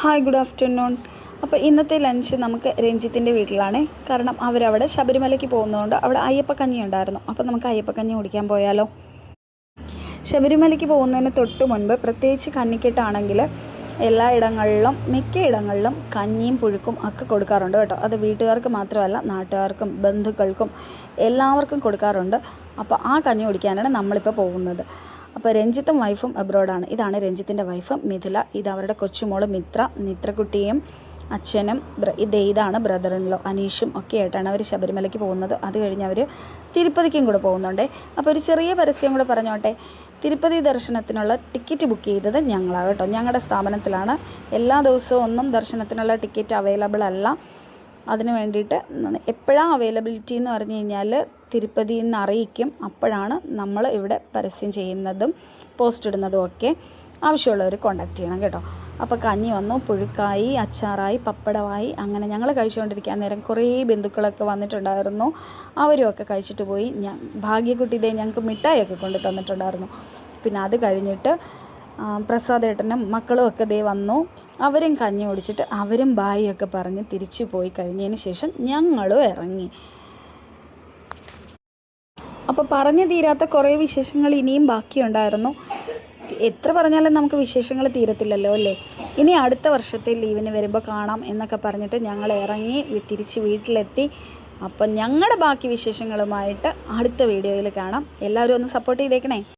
Hi, good afternoon. അപ്പോൾ ഇന്നത്തെ lunch നമുക്ക് രഞ്ജിത്തിൻ്റെ വീട്ടിലാണ്. കാരണം അവരവിടെ ശബരിമലയ്ക്ക് പോകുന്നതുകൊണ്ട് അവിടെ അയ്യപ്പക്കഞ്ഞി ഉണ്ടായിരുന്നു. അപ്പോൾ നമുക്ക് അയ്യപ്പക്കഞ്ഞി കുടിക്കാൻ പോയാലോ? ശബരിമലയ്ക്ക് പോകുന്നതിന് തൊട്ട് മുൻപ് പ്രത്യേകിച്ച് കന്നിക്കെട്ടാണെങ്കിൽ മിക്ക ഇടങ്ങളിലും കഞ്ഞിയും പുഴുക്കും ഒക്കെ കൊടുക്കാറുണ്ട് കേട്ടോ. അത് വീട്ടുകാർക്ക് മാത്രമല്ല, നാട്ടുകാർക്കും ബന്ധുക്കൾക്കും എല്ലാവർക്കും കൊടുക്കാറുണ്ട്. അപ്പോൾ ആ കഞ്ഞി കുടിക്കാനാണ് നമ്മളിപ്പോൾ പോകുന്നത്. അപ്പോൾ രഞ്ജിത്തും വൈഫും അബ്രോഡാണ്. ഇതാണ് രഞ്ജിത്തിൻ്റെ വൈഫ് മിഥില. ഇത് അവരുടെ കൊച്ചുമോള് മിത്രക്കുട്ടിയും അച്ഛനും ഇതാണ് ബ്രദർ ഇൻ ലോ അനീഷും ഒക്കെ ആയിട്ടാണ് അവർ ശബരിമലയ്ക്ക് പോകുന്നത്. അത് കഴിഞ്ഞ് അവർ തിരുപ്പതിക്കും കൂടെ പോകുന്നുണ്ടേ. അപ്പോൾ ഒരു ചെറിയ പരസ്യം കൂടെ പറഞ്ഞോട്ടെ. തിരുപ്പതി ദർശനത്തിനുള്ള ടിക്കറ്റ് ബുക്ക് ചെയ്തത് ഞങ്ങളാണ് കേട്ടോ. ഞങ്ങളുടെ സ്ഥാപനത്തിലാണ്. എല്ലാ ദിവസവും ഒന്നും ദർശനത്തിനുള്ള ടിക്കറ്റ് അവൈലബിൾ അല്ല. അതിന് വേണ്ടിയിട്ട് എപ്പോഴാണ് അവൈലബിലിറ്റി എന്ന് പറഞ്ഞു കഴിഞ്ഞാൽ തിരുപ്പതിയിൽ നിന്ന് അറിയിക്കും. അപ്പോഴാണ് നമ്മൾ ഇവിടെ പരസ്യം ചെയ്യുന്നതും പോസ്റ്റ് ഇടുന്നതും ഒക്കെ. ആവശ്യമുള്ളവർ കോൺടാക്റ്റ് ചെയ്യണം കേട്ടോ. അപ്പോൾ കഞ്ഞി വന്നു, പുഴുക്കായി, അച്ചാറായി, പപ്പടമായി. അങ്ങനെ ഞങ്ങൾ കഴിച്ചുകൊണ്ടിരിക്കാൻ നേരം കുറേ ബന്ധുക്കളൊക്കെ വന്നിട്ടുണ്ടായിരുന്നു. അവരുമൊക്കെ കഴിച്ചിട്ട് പോയി. ഭാഗ്യക്കുട്ടി ഞങ്ങൾക്ക് മിഠായിയൊക്കെ കൊണ്ട് തന്നിട്ടുണ്ടായിരുന്നു. പിന്നെ അത് കഴിഞ്ഞിട്ട് പ്രസാദേട്ടനും മക്കളും ഒക്കെ വന്നു. അവരും കഞ്ഞി കുടിച്ചിട്ട് അവരും ബായിയൊക്കെ പറഞ്ഞ് തിരിച്ചു പോയി കഴിഞ്ഞതിന് ശേഷം ഞങ്ങളും ഇറങ്ങി. അപ്പോൾ പറഞ്ഞു തീരാത്ത കുറേ വിശേഷങ്ങൾ ഇനിയും ബാക്കിയുണ്ടായിരുന്നു. എത്ര പറഞ്ഞാലും നമുക്ക് വിശേഷങ്ങൾ തീരത്തില്ലല്ലോ അല്ലേ. ഇനി അടുത്ത വർഷത്തെ ലീവിന് വരുമ്പോൾ കാണാം എന്നൊക്കെ പറഞ്ഞിട്ട് ഞങ്ങൾ ഇറങ്ങി തിരിച്ച് വീട്ടിലെത്തി. അപ്പം ഞങ്ങളുടെ ബാക്കി വിശേഷങ്ങളുമായിട്ട് അടുത്ത വീഡിയോയിൽ കാണാം. എല്ലാവരും ഒന്ന് സപ്പോർട്ട് ചെയ്തേക്കണേ.